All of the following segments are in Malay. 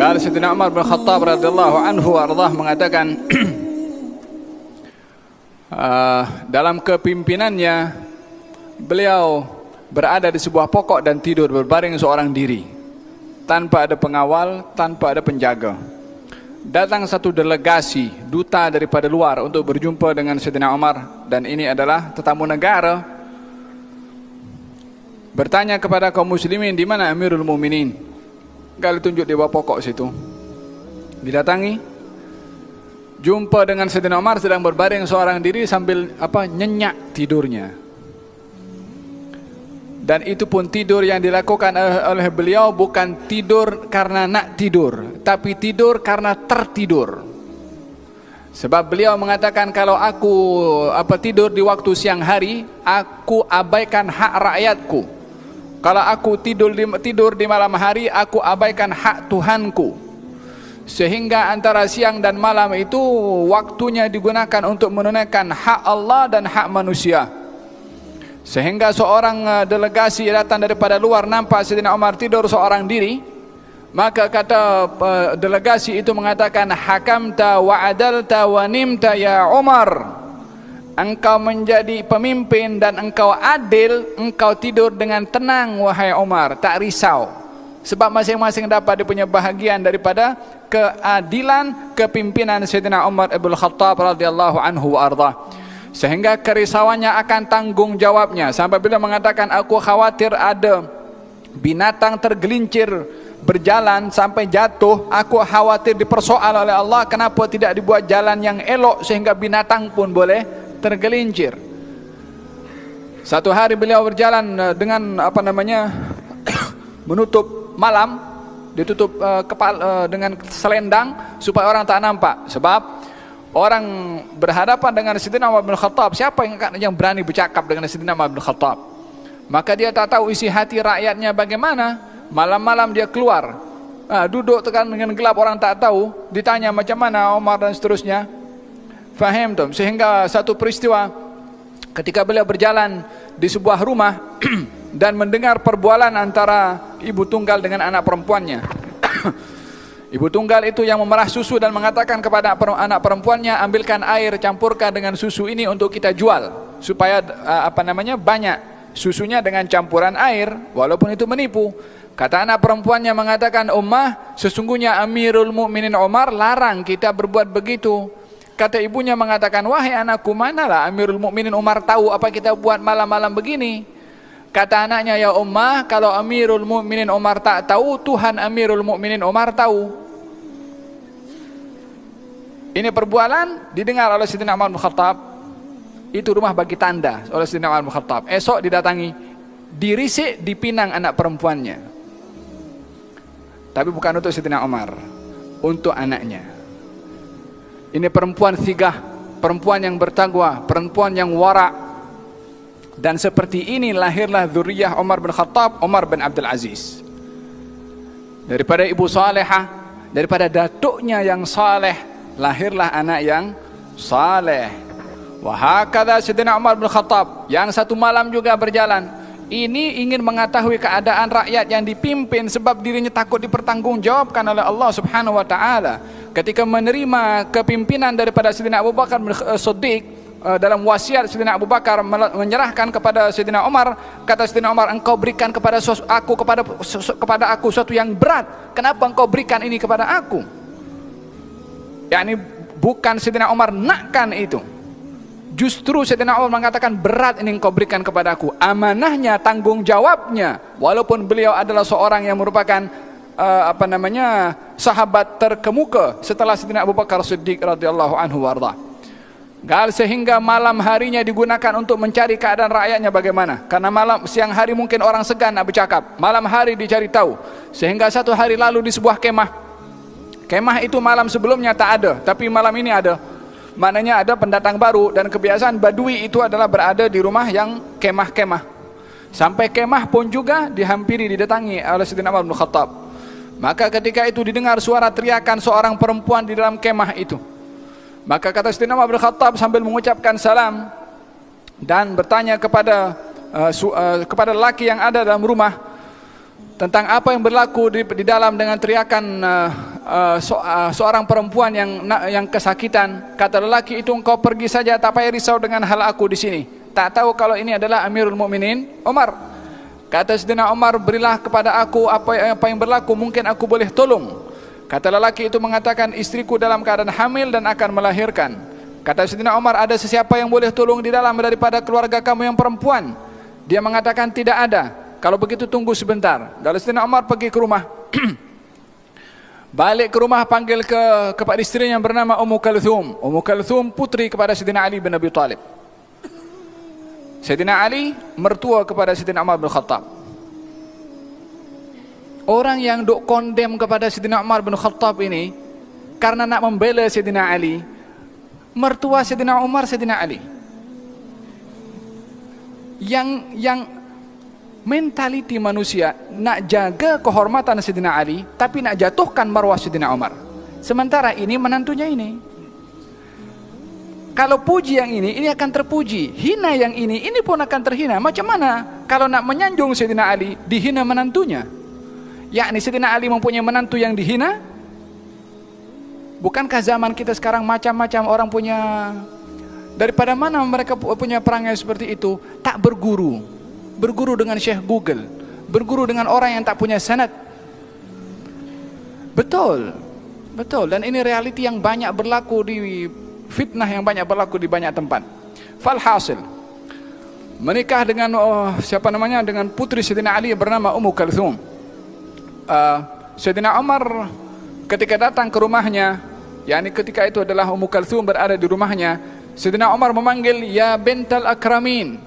Kalau Sayyidina Umar bin Khattab radhiyallahu anhu ardah mengatakan dalam kepimimpinannya beliau berada di sebuah pokok dan tidur berbaring seorang diri tanpa ada pengawal, tanpa ada penjaga. Datang satu delegasi duta daripada luar untuk berjumpa dengan Sayyidina Umar, dan ini adalah tetamu negara. Bertanya kepada kaum muslimin, di mana Amirul Mukminin? Kalau tunjuk di bawah pokok situ. Didatangi, jumpa dengan Sayyidina Umar sedang berbaring seorang diri sambil nyenyak tidurnya. Dan itu pun tidur yang dilakukan oleh beliau bukan tidur karena nak tidur, tapi tidur karena tertidur. Sebab beliau mengatakan, kalau aku tidur di waktu siang hari, aku abaikan hak rakyatku. Kalau aku tidur di malam hari, aku abaikan hak Tuhanku. Sehingga antara siang dan malam itu waktunya digunakan untuk menunaikan hak Allah dan hak manusia. Sehingga seorang delegasi datang daripada luar, nampak Sayyidina Umar tidur seorang diri. Maka kata delegasi itu mengatakan, hakamta wa adalta wa nimta ya Umar. Engkau menjadi pemimpin dan engkau adil, engkau tidur dengan tenang wahai Umar, tak risau. Sebab masing-masing dapat dia punya bahagian daripada keadilan kepimpinan Sayyidina Umar ibn Khattab radhiyallahu anhu wa ardah. Sehingga kerisauannya akan tanggung jawabnya. Sampai bila mengatakan, aku khawatir ada binatang tergelincir berjalan sampai jatuh, aku khawatir dipersoal oleh Allah, kenapa tidak dibuat jalan yang elok sehingga binatang pun boleh tergelincir. Satu hari beliau berjalan dengan menutup malam, ditutup kepala dengan selendang supaya orang tak nampak. Sebab orang berhadapan dengan Sayyidina Umar bin Khattab, siapa yang berani bercakap dengan Sayyidina Umar bin Khattab? Maka dia tak tahu isi hati rakyatnya bagaimana. Malam-malam dia keluar, duduk tekan dengan gelap, orang tak tahu, ditanya macam mana Umar dan seterusnya. Faham tu? Sehingga satu peristiwa ketika beliau berjalan di sebuah rumah dan mendengar perbualan antara ibu tunggal dengan anak perempuannya. Ibu tunggal itu yang memerah susu dan mengatakan kepada anak perempuannya, ambilkan air, campurkan dengan susu ini untuk kita jual, supaya banyak susunya dengan campuran air, walaupun itu menipu. Kata anak perempuannya mengatakan, Ummah, sesungguhnya Amirul Mukminin Umar larang kita berbuat begitu. Kata ibunya mengatakan, wahai anakku, manalah Amirul Mukminin Umar tahu apa kita buat malam-malam begini? Kata anaknya, ya Ummah, kalau Amirul Mukminin Umar tak tahu, Tuhan Amirul Mukminin Umar tahu. Ini perbualan didengar oleh Sayyidina Umar bin Khattab. Itu rumah bagi tanda oleh Sayyidina Umar bin Khattab. Esok didatangi, dirisik, dipinang anak perempuannya. Tapi bukan untuk Sayyidina Umar, untuk anaknya. Ini perempuan thigah, perempuan yang bertakwa, perempuan yang wara'. Dan seperti ini lahirlah zuriyah Umar bin Khattab, Umar bin Abdul Aziz. Daripada ibu salehah, daripada datuknya yang saleh, lahirlah anak yang saleh. Wa hakadha Sayyidina Umar bin Khattab, yang satu malam juga berjalan. Ini ingin mengetahui keadaan rakyat yang dipimpin, sebab dirinya takut dipertanggungjawabkan oleh Allah Subhanahu wa taala. Ketika menerima kepimpinan daripada Sayyidina Abu Bakar bin Siddiq, dalam wasiat Sayyidina Abu Bakar menyerahkan kepada Sayyidina Umar, kata Sayyidina Umar, engkau berikan kepada aku sesuatu yang berat. Kenapa engkau berikan ini kepada aku? yakni bukan Sayyidina Umar nakkan itu. Justru Sayyidina Umar mengatakan, berat ini engkau berikan kepadaku, amanahnya, tanggung jawabnya. Walaupun beliau adalah seorang yang merupakan sahabat terkemuka setelah Sayyidina Abu Bakar Siddiq radhiyallahu anhu warda. Sehingga malam harinya digunakan untuk mencari keadaan rakyatnya bagaimana. Karena siang hari mungkin orang segan nak bercakap, malam hari dicari tahu. Sehingga satu hari lalu di sebuah kemah. Kemah itu malam sebelumnya tak ada, tapi malam ini ada. Maknanya ada pendatang baru, dan kebiasaan Badui itu adalah berada di rumah yang kemah-kemah. Sampai kemah pun juga dihampiri, didatangi oleh Sayyidina Umar bin Khattab. Maka ketika itu didengar suara teriakan seorang perempuan di dalam kemah itu. Maka kata Sayyidina Umar bin Khattab sambil mengucapkan salam dan bertanya kepada lelaki yang ada dalam rumah tentang apa yang berlaku di dalam dengan teriakan seorang perempuan yang kesakitan. Kata lelaki itu, engkau pergi saja, tak payah risau dengan hal aku di sini. Tak tahu kalau ini adalah Amirul Mukminin Umar. Kata Sayyidina Umar, berilah kepada aku apa yang berlaku, mungkin aku boleh tolong. Kata lelaki itu mengatakan, istriku dalam keadaan hamil dan akan melahirkan. Kata Sayyidina Umar, ada sesiapa yang boleh tolong di dalam daripada keluarga kamu yang perempuan? Dia mengatakan, tidak ada. Kalau begitu tunggu sebentar. Lalu Sayyidina Umar pergi ke rumah. Balik ke rumah, panggil kepada istrinya yang bernama Ummu Kalthum. Ummu Kalthum putri kepada Sayyidina Ali bin Abi Thalib. Sayyidina Ali mertua kepada Sayyidina Umar bin Khattab. Orang yang duk kondem kepada Sayyidina Umar bin Khattab ini karena nak membela Sayyidina Ali, mertua Sayyidina Umar Sayyidina Ali. Yang mentaliti manusia nak jaga kehormatan Sayyidina Ali, tapi nak jatuhkan marwah Sayyidina Umar. Sementara ini menantunya ini. Kalau puji yang ini akan terpuji. Hina yang ini pun akan terhina. Macam mana kalau nak menyanjung Sayyidina Ali, dihina menantunya? Yakni Sayyidina Ali mempunyai menantu yang dihina? Bukankah zaman kita sekarang macam-macam orang punya, daripada mana mereka punya perangai seperti itu? Tak berguru. Berguru dengan Syekh Google. Berguru dengan orang yang tak punya sanad. Betul. Betul. Dan ini realiti yang banyak berlaku di fitnah, yang banyak berlaku di banyak tempat. Falhasil, menikah dengan dengan putri Sayyidina Ali bernama Ummu Kalthum. Sayyidina Umar ketika datang ke rumahnya, yakni ketika itu adalah Ummu Kalthum berada di rumahnya, Sayyidina Umar memanggil, ya bintal akramin,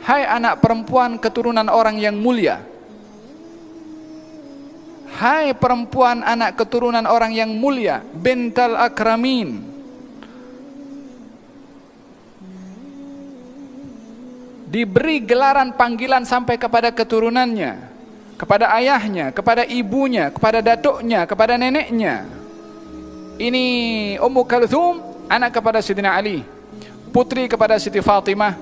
hai anak perempuan keturunan orang yang mulia. Hai perempuan anak keturunan orang yang mulia, bintal akramin. Diberi gelaran panggilan sampai kepada keturunannya, kepada ayahnya, kepada ibunya, kepada datuknya, kepada neneknya. Ini Ummu Kalthum, anak kepada Sayyidina Ali, putri kepada Siti Fatimah,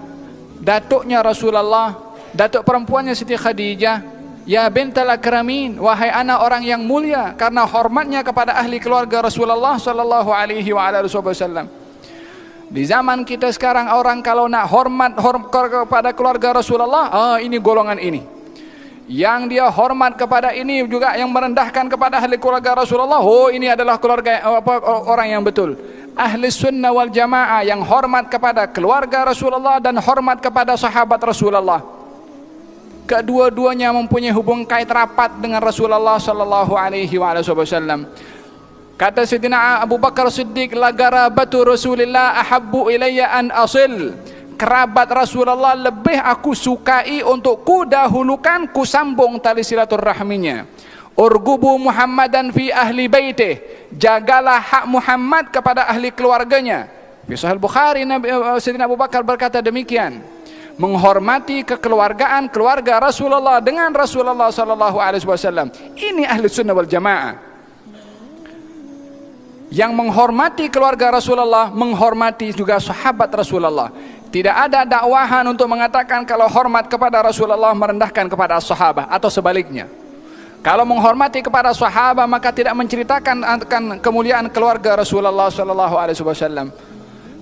datuknya Rasulullah, datuk perempuannya Siti Khadijah. Ya bintal akramin, wahai anak orang yang mulia, karena hormatnya kepada ahli keluarga Rasulullah sallallahu alaihi wasallam. Di zaman kita sekarang, orang kalau nak hormat kepada keluarga Rasulullah, ini golongan ini. Yang dia hormat kepada ini juga yang merendahkan kepada ahli keluarga Rasulullah, ini adalah keluarga orang yang betul. Ahli sunnah wal jamaah yang hormat kepada keluarga Rasulullah dan hormat kepada sahabat Rasulullah. Kedua-duanya mempunyai hubungan kait rapat dengan Rasulullah sallallahu alaihi wasallam. Kata Sayyidina Abu Bakar Siddiq, la garabatu Rasulillah ahabbu ilayya an asil. Kerabat Rasulullah lebih aku sukai untuk ku dahulukan, ku sambung tali silaturahminya. Urgubu Muhammadan fi ahli baitih, jagalah hak Muhammad kepada ahli keluarganya. Di Sahih Bukhari, Sayyidina Abu Bakar berkata demikian. Menghormati kekeluargaan keluarga Rasulullah dengan Rasulullah sallallahu alaihi wasallam. Ini ahli sunnah wal jamaah. Yang menghormati keluarga Rasulullah, menghormati juga sahabat Rasulullah. Tidak ada dakwahan untuk mengatakan kalau hormat kepada Rasulullah merendahkan kepada sahabat, atau sebaliknya. Kalau menghormati kepada sahabat maka tidak menceritakan akan kemuliaan keluarga Rasulullah sallallahu alaihi wasallam.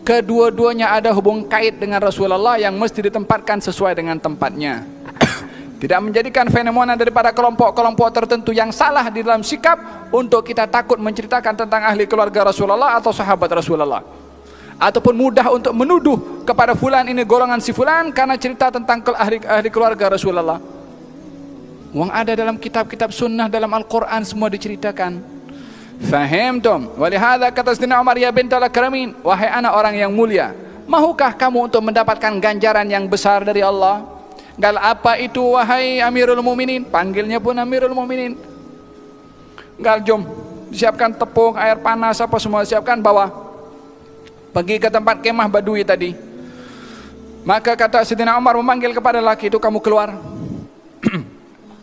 Kedua-duanya ada hubung kait dengan Rasulullah yang mesti ditempatkan sesuai dengan tempatnya. Tidak menjadikan fenomena daripada kelompok-kelompok tertentu yang salah di dalam sikap untuk kita takut menceritakan tentang ahli keluarga Rasulullah atau sahabat Rasulullah, ataupun mudah untuk menuduh kepada fulan ini golongan si fulan karena cerita tentang ahli keluarga Rasulullah. Wang ada dalam kitab-kitab sunnah, dalam Al-Quran semua diceritakan. Fahimtum? Walihada kata Sayyidina Umar, ya bintal akramin, wahai anak orang yang mulia, mahukah kamu untuk mendapatkan ganjaran yang besar dari Allah? Gal apa itu wahai Amirul Mukminin? Panggilnya pun Amirul Mukminin. Gal jom, siapkan tepung, air panas, apa semua siapkan, bawa. Pergi ke tempat kemah Badui tadi. Maka kata Sayyidina Umar memanggil kepada lelaki itu, kamu keluar.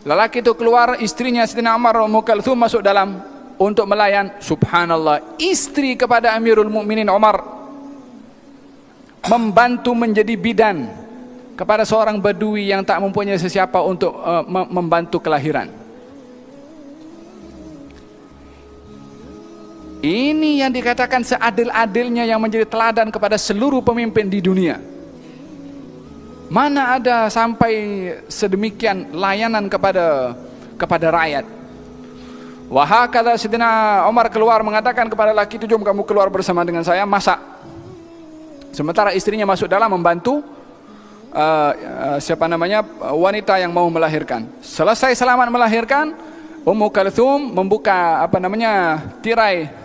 Lelaki itu keluar, istrinya Sayyidina Umar Ummu Kalthum masuk dalam untuk melayan. Subhanallah, istri kepada Amirul Mukminin Umar membantu menjadi bidan kepada seorang Badui yang tak mempunyai sesiapa untuk membantu kelahiran. Ini yang dikatakan seadil-adilnya yang menjadi teladan kepada seluruh pemimpin di dunia. Mana ada sampai sedemikian layanan kepada rakyat. Wahakala Sayyidina Umar keluar mengatakan kepada laki itu, jom kamu keluar bersama dengan saya masak. Sementara istrinya masuk dalam membantu wanita yang mau melahirkan. Selesai selamat melahirkan, Ummu Kalthum membuka tirai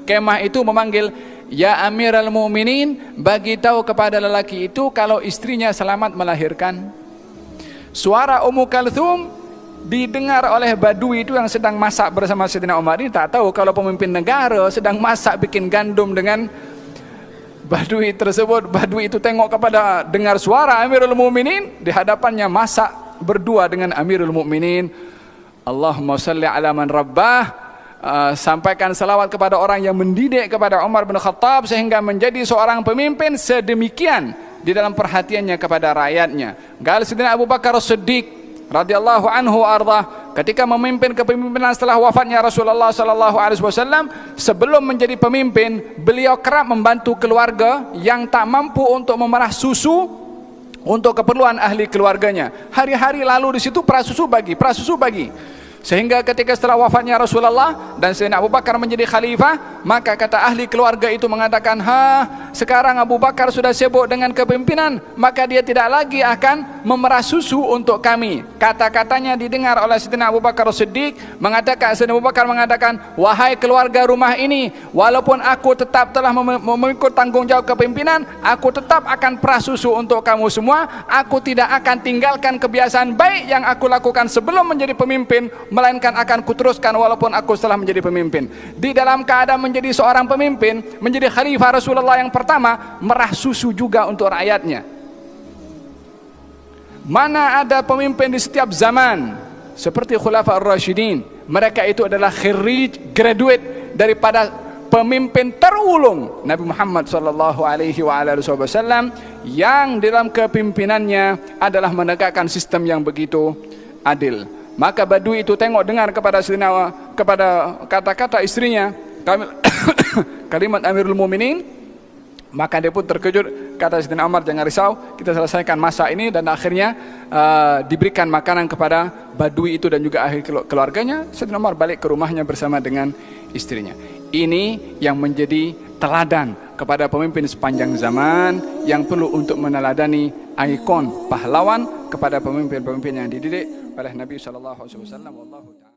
kemah itu, memanggil, ya Amirul Mukminin, bagi tahu kepada lelaki itu kalau istrinya selamat melahirkan. Suara Ummu Kalthum didengar oleh Badui itu yang sedang masak bersama Sayyidina Umar. Ini tak tahu kalau pemimpin negara sedang masak bikin gandum dengan Badui tersebut. Badui itu tengok kepada, dengar suara Amirul Mukminin, di hadapannya masak berdua dengan Amirul Mukminin. Allahumma salli ala man rabbah. Sampaikan salawat kepada orang yang mendidik kepada Umar bin Khattab sehingga menjadi seorang pemimpin sedemikian di dalam perhatiannya kepada rakyatnya. Gal Sayyidina Abu Bakar As-Siddiq radhiyallahu anhu arda, ketika memimpin kepemimpinan setelah wafatnya Rasulullah sallallahu alaihi wasallam, sebelum menjadi pemimpin, beliau kerap membantu keluarga yang tak mampu untuk memerah susu untuk keperluan ahli keluarganya. Hari-hari lalu di situ prasusu bagi. Sehingga ketika setelah wafatnya Rasulullah dan Sayyidina Abu Bakar menjadi khalifah, maka kata ahli keluarga itu mengatakan, sekarang Abu Bakar sudah sibuk dengan kepemimpinan, maka dia tidak lagi akan memerah susu untuk kami. Kata-katanya didengar oleh Sayyidina Abu Bakar Siddiq, Sayyidina Abu Bakar mengatakan, wahai keluarga rumah ini, walaupun aku tetap telah memikul tanggung jawab kepemimpinan, aku tetap akan perah susu untuk kamu semua. Aku tidak akan tinggalkan kebiasaan baik yang aku lakukan sebelum menjadi pemimpin, melainkan akan kuteruskan walaupun aku setelah menjadi pemimpin. Di dalam keadaan menjadi seorang pemimpin, menjadi khalifah Rasulullah yang pertama, merah susu juga untuk rakyatnya. Mana ada pemimpin di setiap zaman seperti Khulafa Ar-Rasyidin, mereka itu adalah khirij, graduate daripada pemimpin terulung Nabi Muhammad sallallahu alaihi wasallam, yang dalam kepimpinannya adalah menegakkan sistem yang begitu adil. Maka Badui itu tengok dengar kepada kata-kata istrinya, kalimat Amirul Mukminin, maka dia pun terkejut. Kata Sayyidina Umar, jangan risau, kita selesaikan masak ini. Dan akhirnya diberikan makanan kepada Badui itu dan juga ahli keluarganya. Sayyidina Umar balik ke rumahnya bersama dengan istrinya. Ini yang menjadi teladan kepada pemimpin sepanjang zaman yang perlu untuk meneladani ikon pahlawan kepada pemimpin-pemimpin yang dididik oleh Nabi sallallahu alaihi wasallam. Wallahu ta'ala